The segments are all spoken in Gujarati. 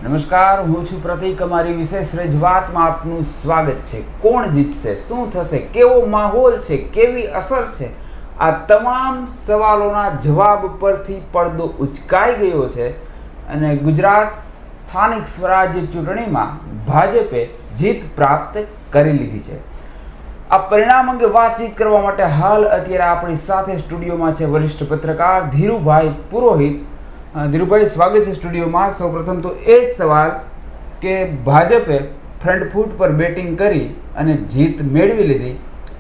નમસ્કાર, હું છું પ્રતિક. અમારી વિશેષ રજૂઆતમાં આપનું સ્વાગત છે. કોણ જીતશે, શું થશે, કેવો માહોલ છે, કેવી અસર છે, આ તમામ સવાલોના જવાબ પરથી પડદો ઉચકાઈ ગયો છે અને ગુજરાત સ્થાનિક સ્વરાજ્ય ચૂંટણીમાં ભાજપે જીત પ્રાપ્ત કરી લીધી છે. આ પરિણામ અંગે વાતચીત કરવા માટે હાલ અત્યારે આપણી સાથે સ્ટુડિયોમાં છે વરિષ્ઠ પત્રકાર ધીરુભાઈ પુરોહિત. ધીરુભાઈ, સ્વાગત છે સ્ટુડિયોમાં. સૌપ્રથમ તો એ જ સવાલ કે ભાજપે ફ્રન્ટ ફૂટ પર બેટિંગ કરી અને જીત મેળવી લીધી.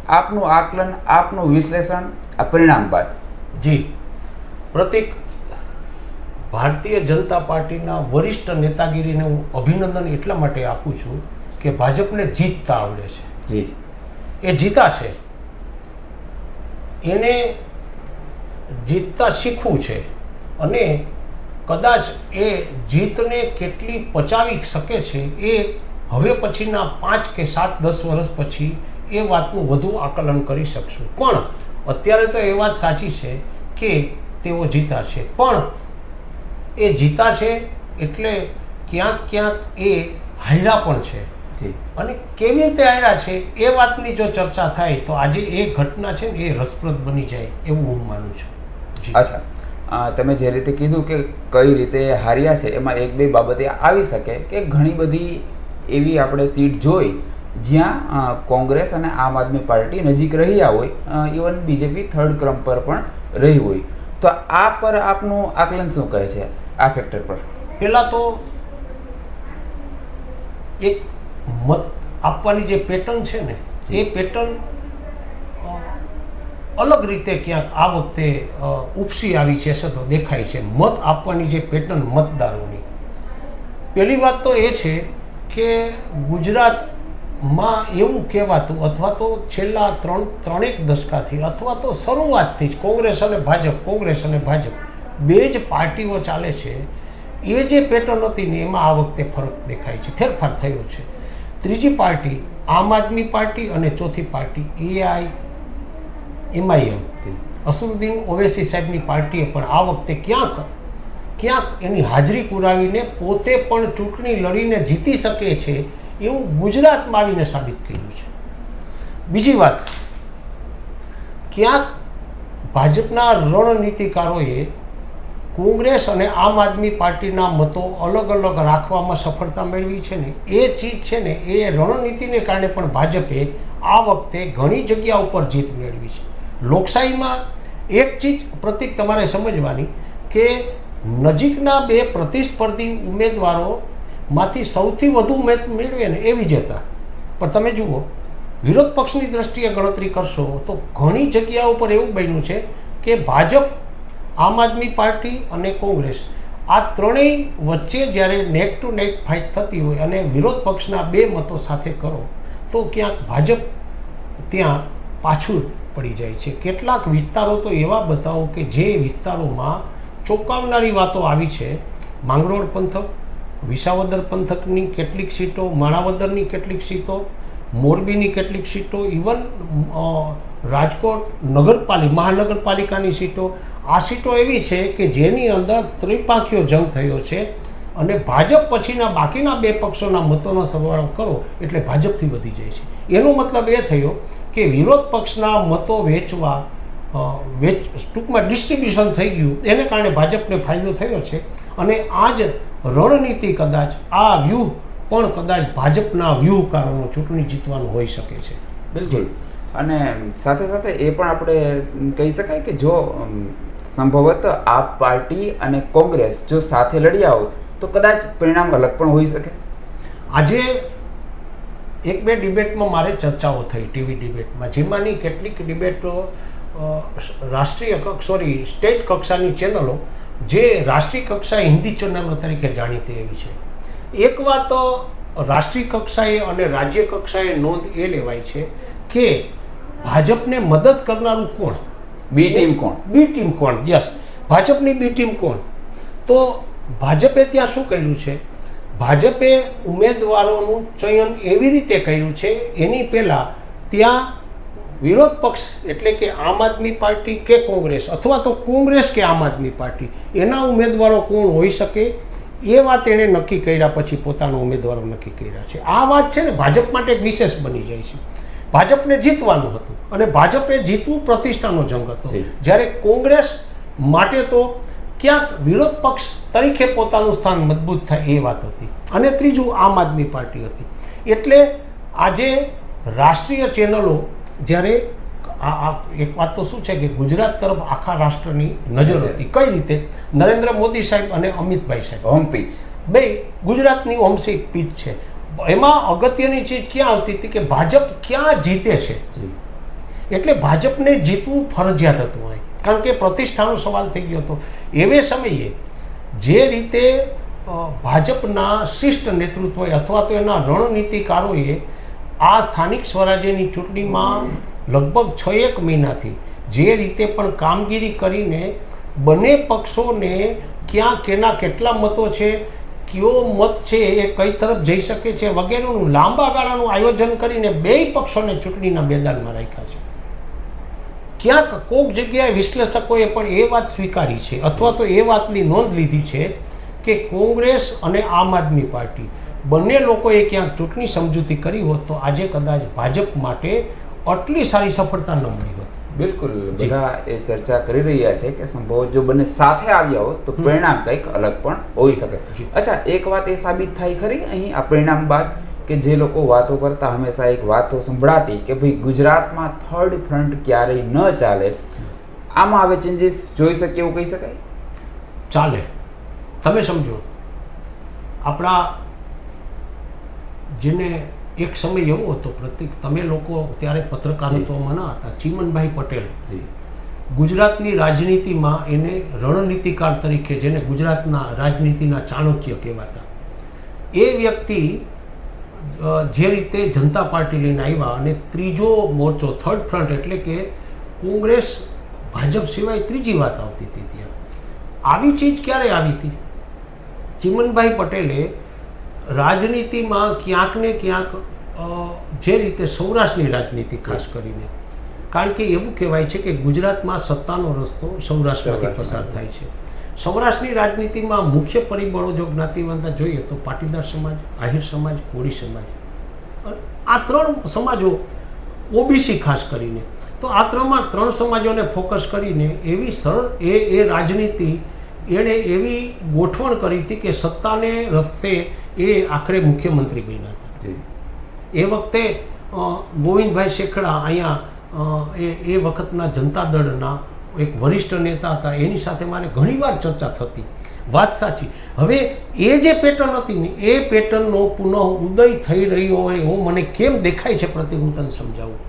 આપનું આકલન, આપનું વિશ્લેષણ આ પરિણામ બાદ. જી પ્રતિક, ભારતીય જનતા પાર્ટીના વરિષ્ઠ નેતાગીરીને હું અભિનંદન એટલા માટે આપું છું કે ભાજપને જીતતા આવડે છે. જી, એ જીતા છે, એને જીતતા શીખવું છે અને કદાચ એ જીતને કેટલી પચાવી શકે છે એ હવે પછીના 5 કે 7 10 વર્ષ પછી એ વાતનું વધુ આકલન કરી શકશું. પણ અત્યારે તો એ વાત સાચી છે કે તેઓ જીતા છે, પણ એ જીતા છે એટલે ક્યાંક એ હાર્યા પણ છે. અને કેવી રીતે હાર્યા છે એ વાતની જો ચર્ચા થાય તો આજે એ ઘટના છે ને એ રસપ્રદ બની જાય એવું હું માનું છું. અચ્છા, તમે જે રીતે કીધું કે કઈ રીતે હાર્યા છે, એમાં એક બે બાબતે આવી શકે કે ઘણી બધી એવી આપણે સીટ જોઈ જ્યાં કોંગ્રેસ અને આમ આદમી પાર્ટી નજીક રહ્યા હોય, ઇવન બીજેપી થર્ડ ક્રમ પર પણ રહી હોય. તો આ પર આપનું આકલન શું કહે છે, આ ફેક્ટર પર? પહેલાં તો એક મત આપવાની જે પેટર્ન છે ને એ પેટર્ન અલગ રીતે ક્યાંક આ વખતે ઉપસી આવી છે તો દેખાય છે. મત આપવાની જે પેટર્ન મતદારોની, પહેલી વાત તો એ છે કે ગુજરાતમાં એવું કહેવાતું અથવા તો છેલ્લા ત્રણેક દશકાથી અથવા તો શરૂઆતથી જ કોંગ્રેસ અને ભાજપ બે જ પાર્ટીઓ ચાલે છે. એ જે પેટર્ન હતી ને એમાં આ વખતે ફરક દેખાય છે, ફેરફાર થયો છે. ત્રીજી પાર્ટી આમ આદમી પાર્ટી અને ચોથી પાર્ટી MIM અસદુદ્દીન ઓવૈસી સાહેબની પાર્ટીએ પણ આ વખતે ક્યાંક એની હાજરી પુરાવીને પોતે પણ ચૂંટણી લડીને જીતી શકે છે એવું ગુજરાતમાં આવીને સાબિત કર્યું છે. બીજી વાત, ક્યાંક ભાજપના રણનીતિકારોએ કોંગ્રેસ અને આમ આદમી પાર્ટીના મતો અલગ અલગ રાખવામાં સફળતા મેળવી છે ને એ ચીજ છે ને એ રણનીતિને કારણે પણ ભાજપે આ વખતે ઘણી જગ્યા ઉપર જીત મેળવી છે. લોકશાહીમાં એક ચીજ પ્રતિક તમારે સમજવાની કે નજીકના બે પ્રતિસ્પર્ધી ઉમેદવારોમાંથી સૌથી વધુ મત મેળવે ને એ વિજેતા. પણ તમે જુઓ, વિરોધ પક્ષની દ્રષ્ટિએ ગણતરી કરશો તો ઘણી જગ્યાઓ પર એવું બન્યું છે કે ભાજપ, આમ આદમી પાર્ટી અને કોંગ્રેસ આ ત્રણેય વચ્ચે જ્યારે નેક ટુ નેક ફાઇટ થતી હોય અને વિરોધ પક્ષના બે મતો સાથે કરો તો ક્યાંક ભાજપ ત્યાં પાછું પડી જાય છે. કેટલાક વિસ્તારો તો એવા બતાવો કે જે વિસ્તારોમાં ચોંકાવનારી વાતો આવી છે. માંગરોળ પંથક, વિસાવદર પંથકની કેટલીક સીટો, માણાવદરની કેટલીક સીટો, મોરબીની કેટલીક સીટો, ઇવન રાજકોટ મહાનગરપાલિકાની સીટો, આ સીટો એવી છે કે જેની અંદર ત્રિપાંખીયો જંગ થયો છે અને ભાજપ પછીના બાકીના બે પક્ષોના મતોનો સરવાળો કરો એટલે ભાજપથી વધી જાય છે. એનો મતલબ એ થયો કે વિરોધ પક્ષના મતો ટૂંકમાં ડિસ્ટ્રીબ્યુશન થઈ ગયું, એને કારણે ભાજપને ફાયદો થયો છે. અને આ જ રણનીતિ કદાચ આ વ્યૂહ પણ કદાચ ભાજપના વ્યૂહકારોનો ચૂંટણી જીતવાનું હોઈ શકે છે. બિલકુલ. અને સાથે સાથે એ પણ આપણે કહી શકાય કે જો સંભવત આપ પાર્ટી અને કોંગ્રેસ જો સાથે લડ્યા હોય તો કદાચ પરિણામ અલગ પણ હોઈ શકે. આજે એક બે ડિબેટમાં મારે ચર્ચાઓ થઈ, ટીવી ડિબેટમાં, જેમાંની કેટલીક ડિબેટો સ્ટેટ કક્ષાની ચેનલો જે રાષ્ટ્રીય કક્ષાએ હિન્દી ચેનલો તરીકે જાણીતી એવી છે. એક વાત રાષ્ટ્રીય કક્ષાએ અને રાજ્ય કક્ષાએ નોંધ એ લેવાય છે કે ભાજપને મદદ કરનારું કોણ, બી ટીમ કોણ. યસ, ભાજપની બી ટીમ કોણ? તો ભાજપે ત્યાં શું કર્યું છે? ભાજપે ઉમેદવારોનું ચયન એવી રીતે કર્યું છે, એની પહેલાં ત્યાં વિરોધ પક્ષ એટલે કે આમ આદમી પાર્ટી કે કોંગ્રેસ અથવા તો કોંગ્રેસ કે આમ આદમી પાર્ટી એના ઉમેદવારો કોણ હોઈ શકે એ વાત એણે નક્કી કર્યા પછી પોતાના ઉમેદવારો નક્કી કર્યા છે. આ વાત છે ને ભાજપ માટે એક વિશેષ બની જાય છે. ભાજપને જીતવાનું હતું અને ભાજપે જીતવું પ્રતિષ્ઠાનો જંગ હતો. જ્યારે કોંગ્રેસ માટે તો ક્યાંક વિરોધ પક્ષ તરીકે પોતાનું સ્થાન મજબૂત થાય એ વાત હતી. અને ત્રીજું આમ આદમી પાર્ટી હતી. એટલે આજે રાષ્ટ્રીય ચેનલો જ્યારે આ એક વાત તો શું છે કે ગુજરાત તરફ આખા રાષ્ટ્રની નજર હતી. કઈ રીતે? નરેન્દ્ર મોદી સાહેબ અને અમિતભાઈ સાહેબ હોમ પીચ બે ગુજરાતની હોમસી પીચ છે. એમાં અગત્યની ચીજ ક્યાં આવતી હતી કે ભાજપ ક્યાં જીતે છે. એટલે ભાજપને જીતવું ફરજિયાત હતું અહીં, કારણ કે પ્રતિષ્ઠાનો સવાલ થઈ ગયો હતો. એવે સમયે જે રીતે ભાજપના શિષ્ટ નેતૃત્વએ અથવા તો એના રણનીતિકારોએ આ સ્થાનિક સ્વરાજ્યની ચૂંટણીમાં લગભગ 6-1 મહિનાથી જે રીતે પણ કામગીરી કરીને બંને પક્ષોને ક્યાં કેના કેટલા મતો છે, કયો મત છે એ કઈ તરફ જઈ શકે છે વગેરેનું લાંબા ગાળાનું આયોજન કરીને બેય પક્ષોને ચૂંટણીના મેદાનમાં રાખ્યા છે. ક્યાંક કોઈક જગ્યાએ વિશ્લેષકોએ પણ એ વાત સ્વીકારી છે અથવા તો એ વાતની નોંધ લીધી છે કે કોંગ્રેસ અને આમ આદમી પાર્ટી બંને લોકોએ ક્યાંક ચૂંટણી સમજૂતી કરી હોત તો આજે કદાચ ભાજપ માટે આટલી સારી સફળતા ન મળી હોત. બિલકુલ, બધા એ ચર્ચા કરી રહ્યા છે કે સંભવ જો બંને સાથે આવ્યા હોત તો પરિણામ કંઈક અલગ પણ હોઈ શકે. અચ્છા, એક વાત એ સાબિત થાય ખરી અહીં આ પરિણામ બાદ કે જે લોકો વાતો કરતા હંમેશા એક વાતો સંભળાતી કે ભાઈ ગુજરાતમાં થર્ડ ફ્રન્ટ ક્યારેય ન ચાલે, આમાં હવે ચેન્જીસ જોઈ શકીએ એવું કહી શકાય? ચાલે. તમે સમજો, આપણા જેને એક સમય એવો હતો પ્રતિક, તમે લોકો ત્યારે પત્રકારત્વમાં ન હતા, ચીમનભાઈ પટેલ ગુજરાતની રાજનીતિમાં એને રણનીતિકાર તરીકે, જેને ગુજરાતના રાજનીતિના ચાણક્ય કહેવાતા, એ વ્યક્તિ જે રીતે જનતા પાર્ટી લઈને આવ્યા અને ત્રીજો મોરચો થર્ડ ફ્રન્ટ એટલે કે કોંગ્રેસ ભાજપ સિવાય ત્રીજી વાત આવતી હતી ત્યાં. આવી ચીજ ક્યારે આવી હતી? ચીમનભાઈ પટેલે રાજનીતિમાં ક્યાંક ને ક્યાંક જે રીતે સૌરાષ્ટ્રની રાજનીતિ ખાસ કરીને, કારણ કે એવું કહેવાય છે કે ગુજરાતમાં સત્તાનો રસ્તો સૌરાષ્ટ્રમાંથી પસાર થાય છે. સૌરાષ્ટ્રની રાજનીતિમાં મુખ્ય પરિબળો જો જ્ઞાતિવંતા જોઈએ તો પાટીદાર સમાજ, આહિર સમાજ, કોળી સમાજ, આ 3 સમાજો, ઓબીસી ખાસ કરીને, તો આ 3 સમાજોને ફોકસ કરીને એવી સરળ એ રાજનીતિ એણે એવી ગોઠવણ કરી હતી કે સત્તાને રસ્તે એ આખરે મુખ્યમંત્રી બન્યા હતા. એ વખતે ગોવિંદભાઈ શેખડા અહીંયા એ વખતના જનતા દળના એક વરિષ્ઠ નેતા હતા, એની સાથે મારે ઘણીવાર ચર્ચા થતી. વાત સાચી. હવે એ જે પેટર્ન હતી ને એ પેટર્નનો પુનઃ ઉદય થઈ રહ્યો હોય એવો મને કેમ દેખાય છે પ્રતિક, હું તને સમજાવું.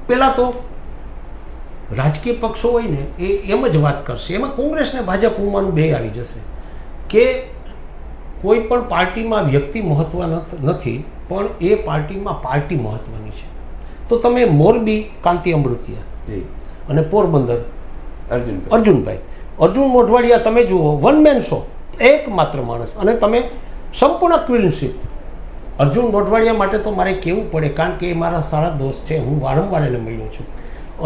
પહેલાં તો રાજકીય પક્ષો હોય ને એ એમ જ વાત કરશે, એમાં કોંગ્રેસ ને ભાજપ ઉમાનું બે આવી જશે કે કોઈ પણ પાર્ટીમાં વ્યક્તિ મહત્વ નથી, પણ એ પાર્ટીમાં પાર્ટી મહત્વની છે. તો તમે મોરબી કાંતિ અમૃતિયા અને પોરબંદર અર્જુન મોઢવાડિયા તમે જુઓ, વન મેન શો, એકમાત્ર માણસ, અને તમે સંપૂર્ણ ક્વીનશીપ. અર્જુન મોઢવાડિયા માટે તો મારે કહેવું પડે, કારણ કે એ મારા સારા દોસ્ત છે, હું વારંવાર એને મળ્યો છું.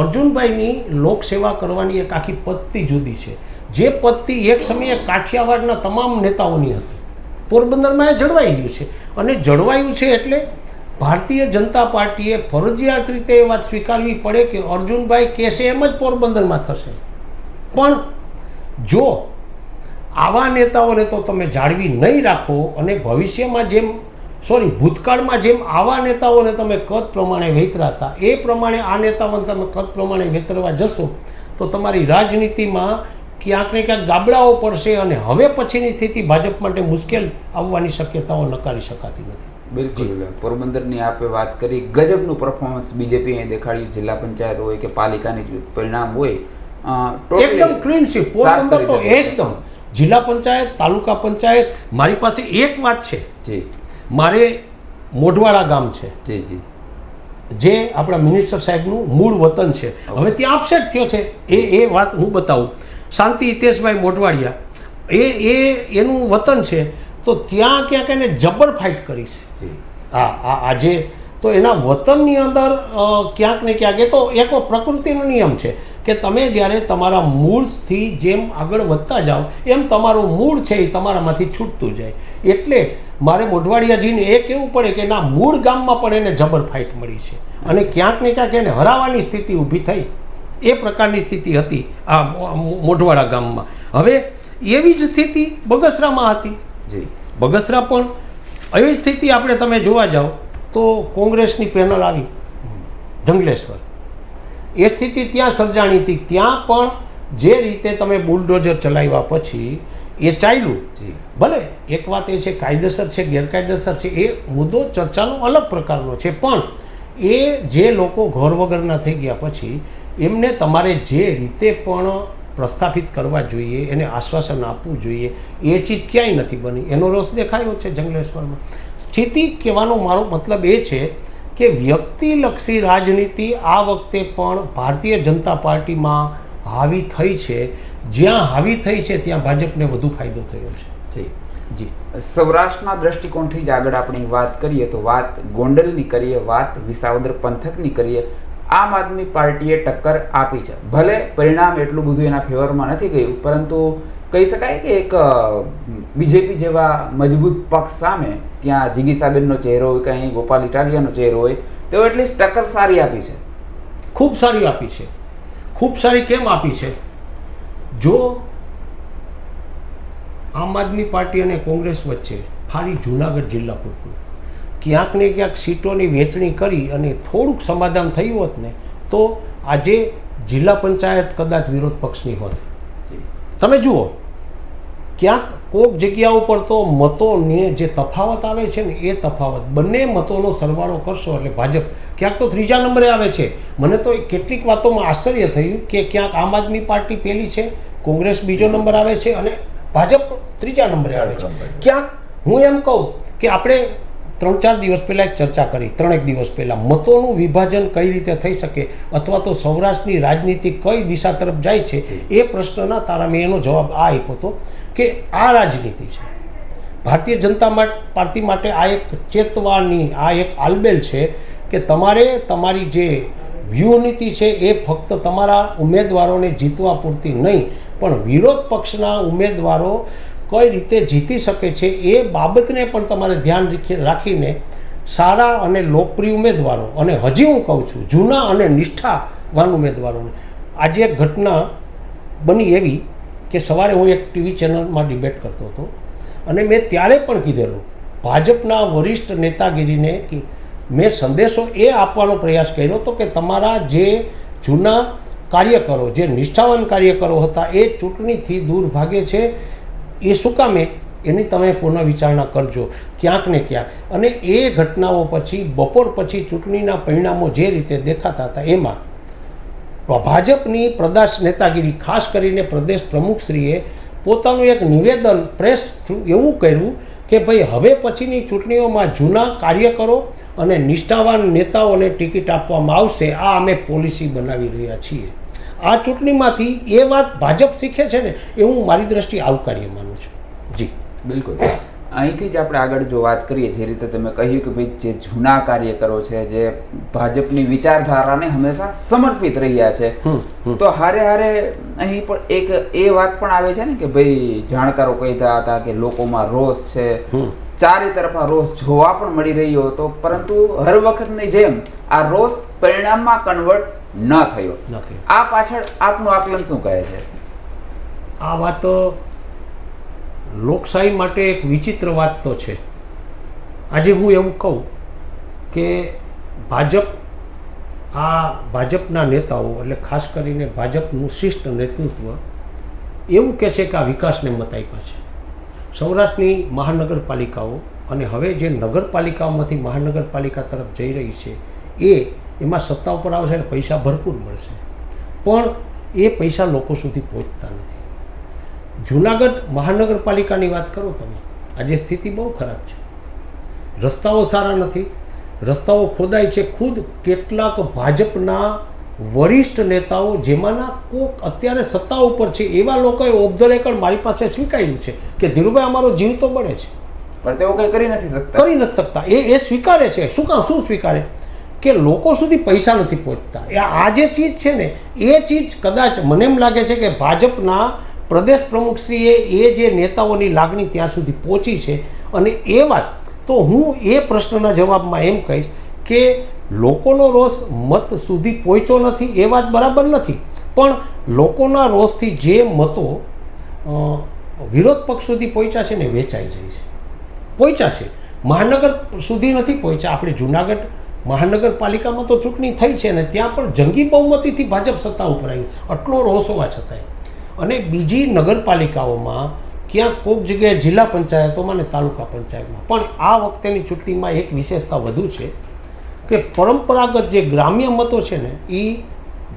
અર્જુનભાઈની લોકસેવા કરવાની એક આખી પદ્ધતિ જુદી છે, જે પદ્ધતિ એક સમયે કાઠિયાવાડના તમામ નેતાઓની હતી. પોરબંદરમાં એ જળવાઈ ગયું છે, અને જળવાયું છે એટલે ભારતીય જનતા પાર્ટીએ ફરજિયાત રીતે એ વાત સ્વીકારવી પડે કે અર્જુનભાઈ કહેશે એમ જ પોરબંદરમાં થશે. પણ જો આવા નેતાઓને તો તમે જાળવી નહીં રાખો અને ભવિષ્યમાં ભૂતકાળમાં જેમ આવા નેતાઓને તમે કદ પ્રમાણે વેતરા હતા એ પ્રમાણે આ નેતાઓને તમે કદ પ્રમાણે વેતરવા જશો તો તમારી રાજનીતિમાં ક્યાંક ને ક્યાંક ગાબડાઓ પડશે અને હવે પછીની સ્થિતિ ભાજપ માટે મુશ્કેલ આવવાની શક્યતાઓ નકારી શકાતી નથી. બિલકુલ. પોરબંદરની આપે વાત કરી, ગજબનું પરફોર્મન્સ બીજેપી અહીં દેખાડ્યું. જિલ્લા પંચાયત હોય કે પાલિકાની પરિણામ હોય, એકદમ ક્લીન સ્વીપ. પોરબંદર તો એકદમ જિલ્લા પંચાયત, તાલુકા પંચાયત. મારી પાસે એક વાત છે, મારે મોઢવાડા ગામ છે જે આપણા મિનિસ્ટર સાહેબનું મૂળ વતન છે, હવે ત્યાં અપસેટ થયો છે, એ વાત હું બતાવું. શાંતિ હિતેશભાઈ મોઢવાડિયા એનું વતન છે, તો ત્યાં ક્યાંક એને જબર ફાઇટ કરી છે. આજે તો એના વતનની અંદર ક્યાંક ને ક્યાંક, એ તો એક પ્રકૃતિનો નિયમ છે કે તમે જ્યારે તમારા મૂળથી જેમ આગળ વધતા જાઓ એમ તમારું મૂળ છે એ તમારામાંથી છૂટતું જાય. એટલે મારે મોઢવાડિયાજીને એ કહેવું પડે કે ના મૂળ ગામમાં પણ એને જબર ફાઇટ મળી છે અને ક્યાંક ને ક્યાંક એને હરાવવાની સ્થિતિ ઊભી થઈ. એ પ્રકારની સ્થિતિ હતી આ મોઢવાડા ગામમાં. હવે એવી જ સ્થિતિ બગસરામાં હતી. જી, બગસરા પણ એવી સ્થિતિ આપણે તમે જોવા જાઓ તો કોંગ્રેસની પેનલ આવી જંગલેશ્વર, એ સ્થિતિ ત્યાં સર્જાણી હતી. ત્યાં પણ જે રીતે તમે બુલડોઝર ચલાવ્યા પછી એ ચાલ્યું. ભલે એક વાત એ છે કાયદેસર છે ગેરકાયદેસર છે એ મુદ્દો ચર્ચાનો અલગ પ્રકારનો છે, પણ એ જે લોકો ઘર વગરના થઈ ગયા પછી એમને તમારે જે રીતે પણ પ્રસ્થાપિત કરવા જોઈએ, એને આશ્વાસન આપવું જોઈએ, એ ચીજ ક્યાંય નથી બની. એનો રોષ દેખાયો છે જંગલેશ્વરમાં. સ્થિતિ કહેવાનો મારો મતલબ એ છે કે વ્યક્તિલક્ષી રાજનીતિ આ વખતે પણ ભારતીય જનતા પાર્ટીમાં હાવી થઈ છે. જ્યાં હાવી થઈ છે ત્યાં ભાજપને વધુ ફાયદો થયો છે. જી જી, સૌરાષ્ટ્રના દ્રષ્ટિકોણથી જ આગળ આપણે વાત કરીએ તો વાત ગોંડલની કરીએ, વાત વિસાવદર પંથકની કરીએ. આમ આદમી પાર્ટીએ ટક્કર આપી છે. ભલે પરિણામ એટલું બધું એના ફેવરમાં નથી ગયું, પરંતુ કહી શકાય કે એક બીજેપી જેવા મજબૂત પક્ષ સામે ત્યાં જીગીસાબેનનો ચહેરો હોય કે અહીં ગોપાલ ઇટાલિયાનો ચહેરો હોય, તેઓ એટલીસ્ટ ટક્કર સારી આપી છે. ખૂબ સારી આપી છે. ખૂબ સારી કેમ આપી છે? જો આમ આદમી પાર્ટી અને કોંગ્રેસ વચ્ચે ખાલી જુનાગઢ જિલ્લા પૂરતું ક્યાંક ને ક્યાંક સીટોની વહેંચણી કરી અને થોડુંક સમાધાન થયું હોત ને તો આજે જિલ્લા પંચાયત કદાચ વિરોધ પક્ષની હોત. તમે જુઓ ક્યાંક કોઈક જગ્યા ઉપર તો મતોને જે તફાવત આવે છે ને એ તફાવત બંને મતોનો સરવાળો કરશો એટલે ભાજપ ક્યાંક તો ત્રીજા નંબરે આવે છે. મને તો કેટલીક વાતોમાં આશ્ચર્ય થયું કે ક્યાંક આમ આદમી પાર્ટી પહેલી છે, કોંગ્રેસ બીજો નંબર આવે છે અને ભાજપ ત્રીજા નંબરે આવે છે. ક્યાંક હું એમ કહું કે આપણે 3-4 દિવસ પહેલાં એક ચર્ચા કરી, 3 દિવસ પહેલાં મતોનું વિભાજન કઈ રીતે થઈ શકે અથવા તો સૌરાષ્ટ્રની રાજનીતિ કઈ દિશા તરફ જાય છે એ પ્રશ્નના તારા મેં એનો જવાબ આ આપ્યો હતો કે આ રાજનીતિ છે ભારતીય જનતા પાર્ટી માટે. આ એક ચેતવાની, આ એક આલબેલ છે કે તમારે તમારી જે વ્યૂહનીતિ છે એ ફક્ત તમારા ઉમેદવારોને જીતવા પૂરતી નહીં, પણ વિરોધ પક્ષના ઉમેદવારો કઈ રીતે જીતી શકે છે એ બાબતને પણ તમારે ધ્યાન રાખીને સારા અને લોકપ્રિય ઉમેદવારો, અને હજી હું કહું છું જૂના અને નિષ્ઠાવાન ઉમેદવારોને. આજે એક ઘટના બની એવી કે સવારે હું એક ટીવી ચેનલમાં ડિબેટ કરતો હતો અને મેં ત્યારે પણ કીધેલું ભાજપના વરિષ્ઠ નેતાગીરીને કે મેં સંદેશો એ આપવાનો પ્રયાસ કર્યો હતો કે તમારા જે જૂના કાર્યકરો, જે નિષ્ઠાવાન કાર્યકરો હતા એ ચૂંટણીથી દૂર ભાગે છે. એ શું કામે એની તમે પુનઃવિચારણા કરજો ક્યાંક ને ક્યાંક. અને એ ઘટનાઓ પછી બપોર પછી ચૂંટણીના પરિણામો જે રીતે દેખાતા હતા એમાં ભાજપની પ્રદેશ નેતાગીરી, ખાસ કરીને પ્રદેશ પ્રમુખશ્રીએ પોતાનું એક નિવેદન પ્રેસ થ્રુ એવું કર્યું કે ભાઈ હવે પછીની ચૂંટણીઓમાં જૂના કાર્યકરો અને નિષ્ઠાવાન નેતાઓને ટિકિટ આપવામાં આવશે, આ અમે પોલિસી બનાવી રહ્યા છીએ. આ ચૂંટણીમાંથી એ વાત ભાજપ શીખે છે ને એ હું મારી દ્રષ્ટિએ આવકાર્ય માનું છું. જી બિલકુલ. અહીંથી જ આપણે આગળ જો વાત કરીએ, જે રીતે તમે કહ્યું કે ભાઈ જે જૂના કાર્યકરો છે જે ભાજપની વિચારધારાને હંમેશા સમર્પિત રહ્યા છે, તો હારે હારે અહીં પણ એક એ વાત પણ આવે છે ને કે ભાઈ જાણકારો કહેતા હતા કે લોકોમાં રોષ છે, ચારે તરફ આ રોષ જોવા પણ મળી રહ્યો હતો, પરંતુ હર વખતની જેમ આ રોષ પરિણામમાં કન્વર્ટ ન થયો. આ પાછળ આપનું આકલન શું કહે છે? આ વાત લોકશાહી માટે એક વિચિત્ર વાત તો છે. આજે હું એવું કહું કે ભાજપના નેતાઓ એટલે ખાસ કરીને ભાજપનું શિષ્ટ નેતૃત્વ એવું કહે છે કે આ વિકાસને મત આપ્યા છે. સૌરાષ્ટ્રની મહાનગરપાલિકાઓ અને હવે જે નગરપાલિકાઓમાંથી મહાનગરપાલિકા તરફ જઈ રહી છે એમાં સત્તા ઉપર આવશે અને પૈસા ભરપૂર મળશે, પણ એ પૈસા લોકો સુધી પહોંચતા નથી. જુનાગઢ મહાનગરપાલિકાની વાત કરો તમે, આજે સ્થિતિ બહુ ખરાબ છે. રસ્તાઓ સારા નથી, રસ્તાઓ ખોદાય છે. ખુદ કેટલાક ભાજપના વરિષ્ઠ નેતાઓ જેમાંના કોક અત્યારે સત્તા ઉપર છે એવા લોકોએ ઓફ ધ રેકર્ડ મારી પાસે સ્વીકાર્યું છે કે ધીરુભાઈ અમારો જીવ તો બળે છે, પણ તેઓ કંઈ કરી નથી શકતા. એ સ્વીકારે છે. શું સ્વીકારે? કે લોકો સુધી પૈસા નથી પહોંચતા. આ જે ચીજ છે ને એ ચીજ કદાચ મને એમ લાગે છે કે ભાજપના પ્રદેશ પ્રમુખશ્રીએ એ જે નેતાઓની લાગણી ત્યાં સુધી પહોંચી છે. અને એ વાત તો હું એ પ્રશ્નના જવાબમાં એમ કહીશ કે લોકોનો રોષ મત સુધી પહોંચ્યો નથી એ વાત બરાબર નથી, પણ લોકોના રોષથી જે મતો વિરોધ પક્ષ સુધી પહોંચ્યા છે ને વેચાઈ જાય છે, પહોંચ્યા છે. મહાનગર સુધી નથી પહોંચ્યા. આપણે જુનાગઢ મહાનગરપાલિકામાં તો ચૂંટણી થઈ છે ને ત્યાં પણ જંગી બહુમતીથી ભાજપ સત્તા ઉપર આવ્યું, આટલો રોષ હોવા છતાંય. અને બીજી નગરપાલિકાઓમાં ક્યાંક કોઈક જગ્યાએ જિલ્લા પંચાયતોમાં ને તાલુકા પંચાયતમાં પણ આ વખતેની ચૂંટણીમાં એક વિશેષતા વધુ છે કે પરંપરાગત જે ગ્રામ્ય મતો છે ને એ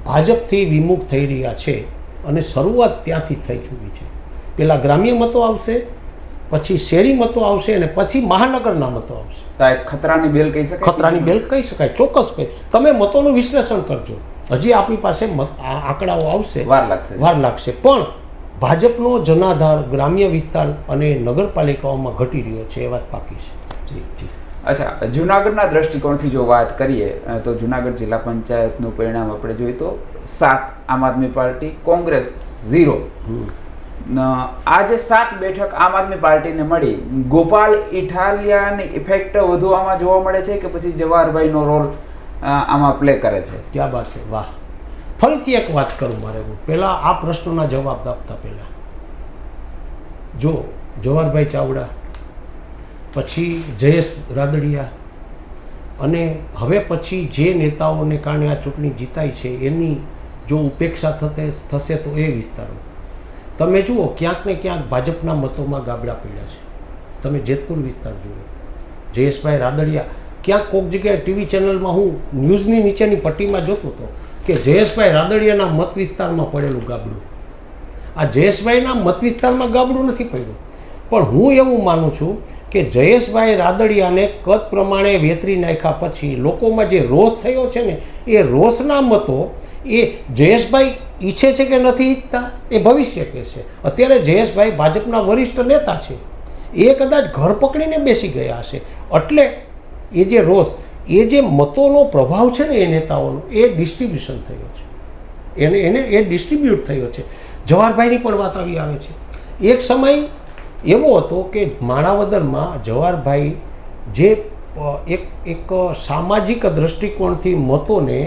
ભાજપથી વિમુખ થઈ રહ્યા છે. અને શરૂઆત ત્યાંથી થઈ ચૂકી છે. પહેલાં ગ્રામ્ય મતો આવશે, પછી શહેરી મતો આવશે અને પછી મહાનગરના મતો આવશે. તો એક ખતરાની બેલ કહી શકાય? ખતરાની બેલ કહી શકાય, ચોક્કસ કહે. તમે મતોનું વિશ્લેષણ કરજો, હજી આપણી પાસે આંકડાઓ આવશે, વાર લાગશે. પણ ભાજપનો જનાધાર ગ્રામ્ય વિસ્તાર અને નગરપાલિકાઓમાં ઘટી રહ્યો છે એ વાત પાકી છે. જી. અચ્છા, જુનાગઢના દ્રષ્ટિકોણથી જો વાત કરીએ તો જુનાગઢ જિલ્લા પંચાયતનું પરિણામ આપણે જોઈએ તો 7 આમ આદમી પાર્ટી, કોંગ્રેસ 0. આ જે 7 બેઠક આમ આદમી પાર્ટીને મળી, ગોપાલ ઇટાલિયાની ઇફેક્ટ વધુ આમાં જોવા મળે છે કે પછી જવાહરભાઈનો રોલ આમાં પ્લે કરે છે? ક્યાં વાત છે, વાહ. ફરીથી એક વાત કરું મારે, હું પહેલાં આ પ્રશ્નના જવાબ આપતા પહેલાં જો જવાહરભાઈ ચાવડા, પછી જયેશ રાદડિયા અને હવે પછી જે નેતાઓને કારણે આ ચૂંટણી જીતાઈ છે એની જો ઉપેક્ષા થશે તો એ વિસ્તારો તમે જુઓ ક્યાંક ને ક્યાંક ભાજપના મતોમાં ગાબડા પડ્યા છે. તમે જેતપુર વિસ્તાર જુઓ, જયેશભાઈ રાદડિયા, ક્યાંક કોઈક જગ્યાએ ટીવી ચેનલમાં હું ન્યૂઝની નીચેની પટ્ટીમાં જોતો હતો કે જયેશભાઈ રાદડિયાના મત વિસ્તારમાં પડેલું ગાબડું. આ જયેશભાઈના મત વિસ્તારમાં ગાબડું નથી પડ્યું, પણ હું એવું માનું છું કે જયેશભાઈ રાદડિયાને કદ પ્રમાણે વેતરી નાખ્યા પછી લોકોમાં જે રોષ થયો છે ને એ રોષના મતો એ જયેશભાઈ ઈચ્છે છે કે નથી ઈચ્છતા એ ભવિષ્ય કહે છે. અત્યારે જયેશભાઈ ભાજપના વરિષ્ઠ નેતા છે, એ કદાચ ઘર પકડીને બેસી ગયા હશે. એટલે એ જે રોષ, એ જે મતોનો પ્રભાવ છે ને એ નેતાઓનો એ ડિસ્ટ્રીબ્યુશન થયો છે, એને એ ડિસ્ટ્રીબ્યુટ થયો છે. જવાહરભાઈની પણ વાત આવી આવે છે. એક સમય એવો હતો કે માણાવદરમાં જવાહરભાઈ જે એક સામાજિક દૃષ્ટિકોણથી મતોને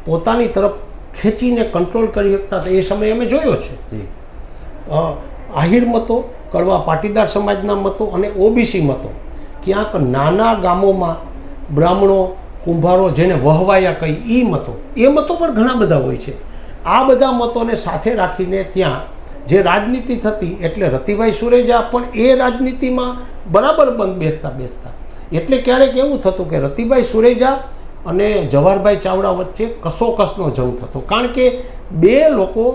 પોતાની તરફ ખેંચીને કંટ્રોલ કરી શકતા હતા, એ સમય અમે જોયો છે. આહિર મતો, કડવા પાટીદાર સમાજના મતો અને ઓબીસી મતો ક્યાંક નાના ગામોમાં બ્રાહ્મણો, કુંભારો જેને વહવાયા કહી એ મતો પણ ઘણા બધા હોય છે. આ બધા મતોને સાથે રાખીને ત્યાં જે રાજનીતિ થતી, એટલે રતિભાઈ સુરેજા પણ એ રાજનીતિમાં બરાબર બંધ બેસતા. એટલે ક્યારેક એવું થતું કે રતિભાઈ સુરેજા અને જવાહરભાઈ ચાવડા વચ્ચે કસોકસનો જંગ થતો, કારણ કે બે લોકો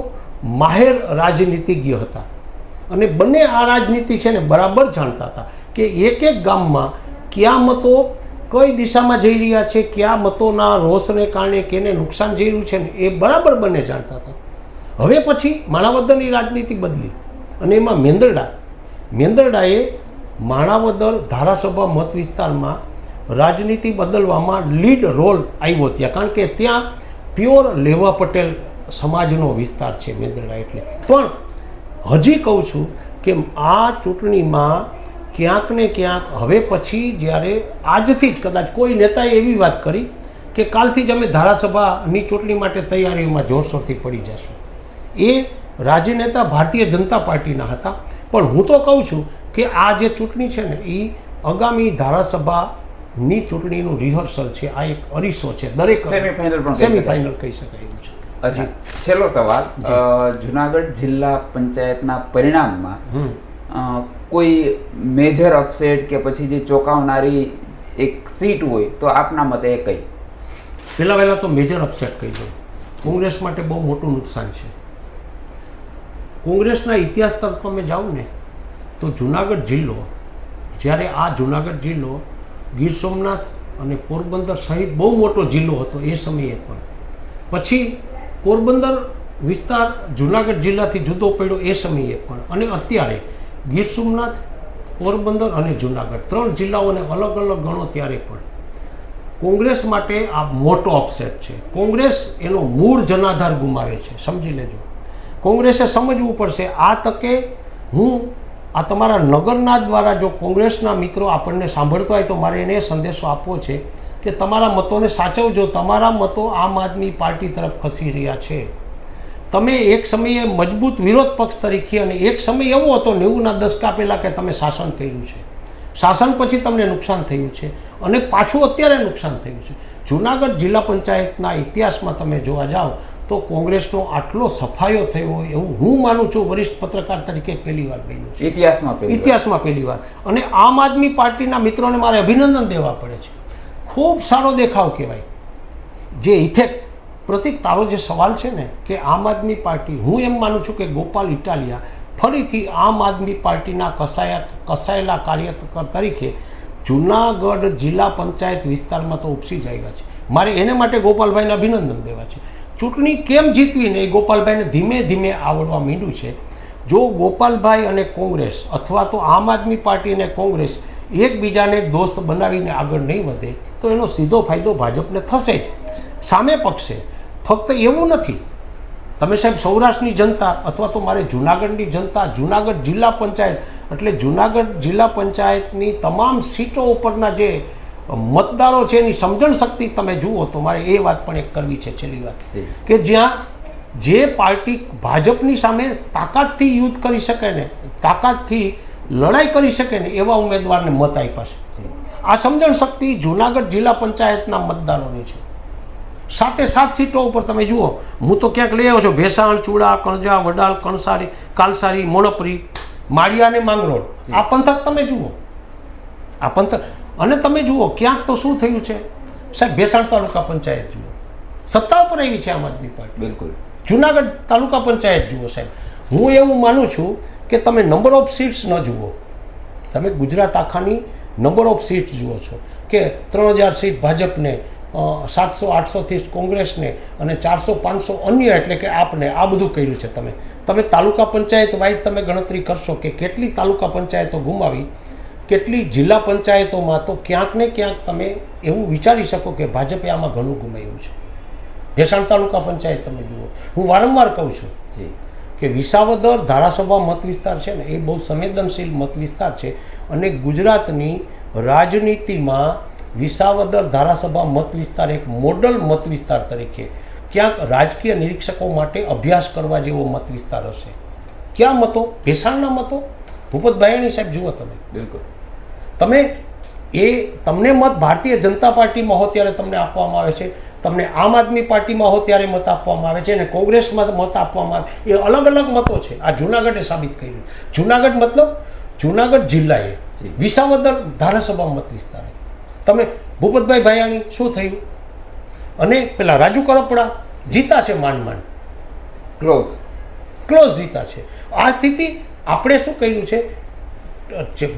માહેર રાજનીતિજ્ઞ હતા અને બંને આ રાજનીતિ છે ને બરાબર જાણતા હતા કે એક ગામમાં કયા મતો કઈ દિશામાં જઈ રહ્યા છે, કયા મતોના રોષને કારણે કેને નુકસાન જઈ રહ્યું છે ને એ બરાબર બંને જાણતા હતા. હવે પછી માણાવદરની રાજનીતિ બદલી અને એમાં મેંદરડાએ માણાવદર ધારાસભા મત વિસ્તારમાં રાજનીતિ બદલવામાં લીડ રોલ આવ્યો ત્યાં, કારણ કે ત્યાં પ્યોર લેવા પટેલ સમાજનો વિસ્તાર છે મેંદરડા. એટલે પણ હજી કહું છું કે આ ચૂંટણીમાં ક્યાંક ને ક્યાંક હવે પછી જ્યારે આજથી જ કદાચ કોઈ નેતાએ એવી વાત કરી કે કાલથી જ અમે ધારાસભાની ચૂંટણી માટે તૈયારીઓમાં જોરશોરથી પડી જશું, એ રાજનેતા ભારતીય જનતા પાર્ટીના હતા. પણ હું તો કહું છું કે આ જે ચૂંટણી છે ને એ આગામી ધારાસભાની ચૂંટણીનું રિહર્સલ છે. આ એક અરીસો છે, દરેક સેમીફાઇનલ કહી શકાય એવું છે. અચ્છા, છેલ્લો સવાલ, જુનાગઢ જિલ્લા પંચાયતના પરિણામમાં કોઈ મેજર અપસેટ કે પછી જે ચોંકાવનારી એક સીટ હોય તો આપના મતે એ કઈ? પહેલાં તો મેજર અપસેટ કહી દઉં, કોંગ્રેસ માટે બહુ મોટું નુકસાન છે. કોંગ્રેસના ઇતિહાસ તરફ તમે જાઓ ને તો જુનાગઢ જિલ્લો, જ્યારે આ જુનાગઢ જિલ્લો ગીર સોમનાથ અને પોરબંદર સહિત બહુ મોટો જિલ્લો હતો એ સમયે, પણ પછી પોરબંદર વિસ્તાર જુનાગઢ જિલ્લાથી જુદો પડ્યો એ સમયે પણ, અને અત્યારે ગીર સોમનાથ, પોરબંદર અને જુનાગઢ 3 જિલ્લાઓને અલગ અલગ ગણો ત્યારે પણ કોંગ્રેસ માટે આ મોટો અપસેટ છે. કોંગ્રેસ એનો મૂળ જનાધાર ગુમાવે છે, સમજી લેજો. કોંગ્રેસે સમજવું પડશે આ તકે. હું આ તમારા નગરના દ્વારા જો કોંગ્રેસના મિત્રો આપણને સાંભળતો હોય તો મારે એને સંદેશો આપવો છે કે તમારા મતોને સાચવજો. તમારા મતો આમ આદમી પાર્ટી તરફ ખસી રહ્યા છે. તમે એક સમયે મજબૂત વિરોધ પક્ષ તરીકે, અને એક સમય એવો હતો 90ના દશકા પહેલાં કે તમે શાસન કર્યું છે, શાસન પછી તમને નુકસાન થયું છે અને પાછું અત્યારે નુકસાન થયું છે. જુનાગઢ જિલ્લા પંચાયતના ઇતિહાસમાં તમે જોવા જાઓ તો કોંગ્રેસનો આટલો સફાયો થયો હોય એવું હું માનું છું. વરિષ્ઠ પત્રકાર તરીકે પહેલી વાર બન્યું છે ઇતિહાસમાં પહેલી વાર. અને આમ આદમી પાર્ટીના મિત્રોને મારે અભિનંદન દેવા પડે છે. ખૂબ સારો દેખાવ કહેવાય. જે ઇફેક્ટ પ્રતિક તારો જે સવાલ છે ને કે આમ આદમી પાર્ટી, હું એમ માનું છું કે ગોપાલ ઇટાલિયા ફરીથી આમ આદમી પાર્ટીના કસાયેલા કાર્યકર તરીકે જુનાગઢ જિલ્લા પંચાયત વિસ્તારમાં તો ઉપસી જાય છે. મારે એને માટે ગોપાલભાઈને અભિનંદન દેવા છે. ચૂંટણી કેમ જીતવીને એ ગોપાલભાઈને ધીમે ધીમે આવડવા માંડ્યું છે. જો ગોપાલભાઈ અને કોંગ્રેસ અથવા તો આમ આદમી પાર્ટી અને કોંગ્રેસ એકબીજાને દોસ્ત બનાવીને આગળ નહીં વધે તો એનો સીધો ફાયદો ભાજપને થશે જ. સામે પક્ષે ફક્ત એવું નથી, તમે સાહેબ સૌરાષ્ટ્રની જનતા અથવા તો મારે જુનાગઢની જનતા, જુનાગઢ જિલ્લા પંચાયત એટલે જુનાગઢ જિલ્લા પંચાયતની તમામ સીટો ઉપરના જે મતદારો છે એની સમજણ શક્તિ તમે જુઓ તો મારે એ વાત પણ એક કરવી છે. છેલ્લી વાત કે જ્યાં જે પાર્ટી ભાજપની સામે તાકાતથી યુદ્ધ કરી શકે ને, તાકાતથી લડાઈ કરી શકે ને એવા ઉમેદવારને મત આપ્યા છે. આ સમજણ શક્તિ જુનાગઢ જિલ્લા પંચાયતના મતદારોની છે. 7 સીટો ઉપર તમે જુઓ, હું તો ક્યાંક લઈ આવ્યો છું ભેસાણ, ચૂડા, કણજા, વડાલ, કણસારી, કાલસારી, મોણપરી, માળિયા અને માંગરોળ. આ પંથક તમે જુઓ, આ પંથક. અને તમે જુઓ ક્યાંક તો શું થયું છે સાહેબ, ભેસાણ તાલુકા પંચાયત જુઓ, સત્તા ઉપર આવી છે આમ આદમી પાર્ટી. બિલકુલ. જુનાગઢ તાલુકા પંચાયત જુઓ સાહેબ. હું એવું માનું છું કે તમે નંબર ઓફ સીટ્સ ન જુઓ, તમે ગુજરાત આખાની નંબર ઓફ સીટ જુઓ છો કે 3000 સીટ ભાજપને, 700-800થી કોંગ્રેસને અને 400-500 અન્ય એટલે કે આપને. આ બધું કર્યું છે. તમે તાલુકા પંચાયત વાઇઝ તમે ગણતરી કરશો કે કેટલી તાલુકા પંચાયતો ગુમાવી, કેટલી જિલ્લા પંચાયતોમાં, તો ક્યાંક ને ક્યાંક તમે એવું વિચારી શકો કે ભાજપે આમાં ઘણું ગુમાવ્યું છે. ભેસાણ તાલુકા પંચાયત તમે જુઓ. હું વારંવાર કહું છું કે વિસાવદર ધારાસભા મત વિસ્તાર છે ને એ બહુ સંવેદનશીલ મત વિસ્તાર છે અને ગુજરાતની રાજનીતિમાં વિસાવદર ધારાસભા મત વિસ્તાર એક મોડલ મત વિસ્તાર તરીકે ક્યાંક રાજકીય નિરીક્ષકો માટે અભ્યાસ કરવા જેવો મત વિસ્તાર હશે. ક્યાં મતો? ભેસાણના મતો. ભૂપતભાઈ સાહેબ જુઓ તમે, બિલકુલ તમને મત ભારતીય જનતા પાર્ટીમાં હો ત્યારે તમને આપવામાં આવે છે, તમને આમ આદમી પાર્ટીમાં હો ત્યારે મત આપવામાં આવે છે અને કોંગ્રેસમાં મત આપવામાં આવે. એ અલગ અલગ મતો છે. આ જુનાગઢે સાબિત કર્યું. જુનાગઢ મતલબ જુનાગઢ જિલ્લાએ વિસાવદર ધારાસભા મત વિસ્તાર. તમે ભૂપતભાઈ ભાયાણી શું થયું, અને પેલા રાજુ કરપડા જીતા છે, માંડ ક્લોઝ જીતા છે. આ સ્થિતિ આપણે શું કર્યું છે,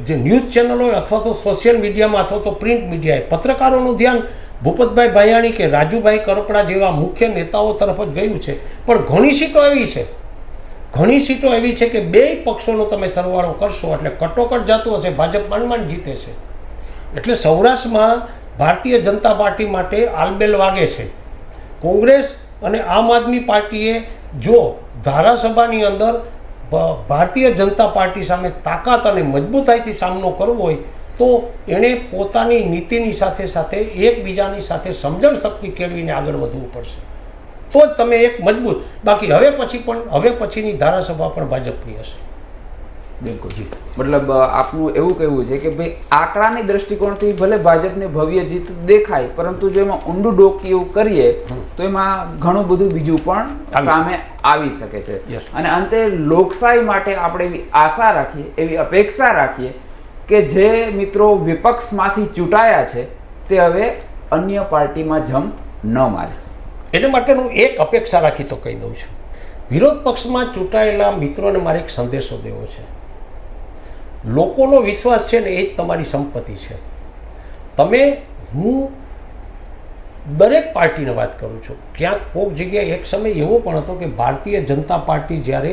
જે ન્યૂઝ ચેનલોએ અથવા તો સોશિયલ મીડિયામાં અથવા તો પ્રિન્ટ મીડિયાએ પત્રકારોનું ધ્યાન ભૂપતભાઈ ભાયાણી કે રાજુભાઈ કરપડા જેવા મુખ્ય નેતાઓ તરફ જ ગયું છે. પણ ઘણી સીટો એવી છે કે બે પક્ષોનો તમે સરવાળો કરશો એટલે કટોકટ જતું હશે, ભાજપ માંડ જીતે છે. એટલે સૌરાષ્ટ્રમાં ભારતીય જનતા પાર્ટી માટે આલબેલ વાગે છે. કોંગ્રેસ અને આમ આદમી પાર્ટીએ જો ધારાસભાની અંદર ભારતીય જનતા પાર્ટી સામે તાકાત અને મજબૂતાઈથી સામનો કરવો હોય તો એણે પોતાની નીતિની સાથે સાથે એકબીજાની સાથે સમજણ શક્તિ કેળવીને આગળ વધવું પડશે. તો જ તમે એક મજબૂત. બાકી હવે પછીની ધારાસભા પણ ભાજપની હશે. બિલકુલ. મતલબ આપનું એવું કહેવું છે કે ભાઈ આંકડાની દ્રષ્ટિકોણથી ભલે ભાજપને ભવ્ય જીત દેખાય, પરંતુ જો એમાં ઊંડું ડોકિયું કરીએ તો એમાં ઘણું બધું બીજું પણ સામે આવી શકે છે. અને અંતે લોકશાહી માટે આપણે એવી આશા રાખીએ, એવી અપેક્ષા રાખીએ કે જે મિત્રો વિપક્ષમાંથી ચૂંટાયા છે તે હવે અન્ય પાર્ટીમાં જમ ન મારે. એને માટેનું એક અપેક્ષા રાખી તો કહી દઉં છું, વિરોધ પક્ષમાં ચૂંટાયેલા મિત્રોને મારે એક સંદેશો દેવો છે. લોકોનો વિશ્વાસ છે ને એ જ તમારી સંપત્તિ છે. હું દરેક પાર્ટીને વાત કરું છું. ક્યાંક કોઈક જગ્યાએ એક સમય એવો પણ હતો કે ભારતીય જનતા પાર્ટી જ્યારે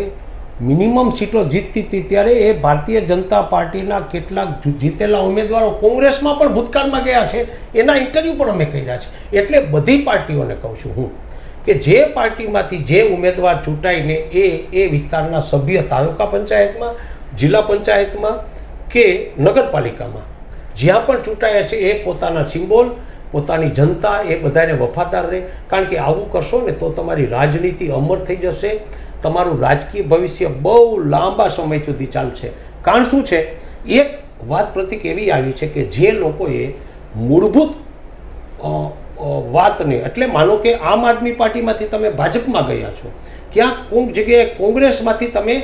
મિનિમમ સીટો જીતતી હતી ત્યારે એ ભારતીય જનતા પાર્ટીના કેટલાક જીતેલા ઉમેદવારો કોંગ્રેસમાં પણ ભૂતકાળમાં ગયા છે, એના ઇન્ટરવ્યૂ પણ અમે કર્યા છે. એટલે બધી પાર્ટીઓને કહું છું હું કે જે પાર્ટીમાંથી જે ઉમેદવાર ચૂંટાઈને એ વિસ્તારના સભ્ય તાલુકા પંચાયતમાં, જિલ્લા પંચાયતમાં કે નગરપાલિકામાં જ્યાં પણ ચૂંટાયા છે એ પોતાના સિમ્બોલ, પોતાની જનતા એ બધાને વફાદાર રહે. કારણ કે આવું કરશો ને તો તમારી રાજનીતિ અમર થઈ જશે, તમારું રાજકીય ભવિષ્ય બહુ લાંબા સમય સુધી ચાલશે. કારણ શું છે, એક વાત પ્રતિક એવી આવી છે કે જે લોકોએ મૂળભૂત વાતને, એટલે માનો કે આમ આદમી પાર્ટીમાંથી તમે ભાજપમાં ગયા છો, ક્યાંક કોઈક જગ્યાએ કોંગ્રેસમાંથી તમે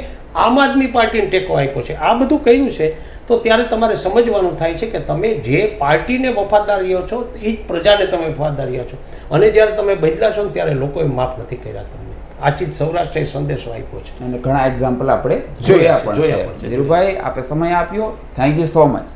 આમ આદમી પાર્ટીને ટેકો આપ્યો છે, આ બધું કર્યું છે, તો ત્યારે તમારે સમજવાનું થાય છે કે તમે જે પાર્ટીને વફાદાર રહ્યો છો એ જ પ્રજાને તમે વફાદાર રહ્યા છો. અને જ્યારે તમે બદલા છો ને ત્યારે લોકોએ માફ નથી કર્યા તમને. આ ચીજ સૌરાષ્ટ્રે સંદેશો આપ્યો છે અને ઘણા એક્ઝામ્પલ આપણે જોયા પણ છે. ધીરુભાઈ, આપે સમય આપ્યો, થેન્ક યુ સો મચ.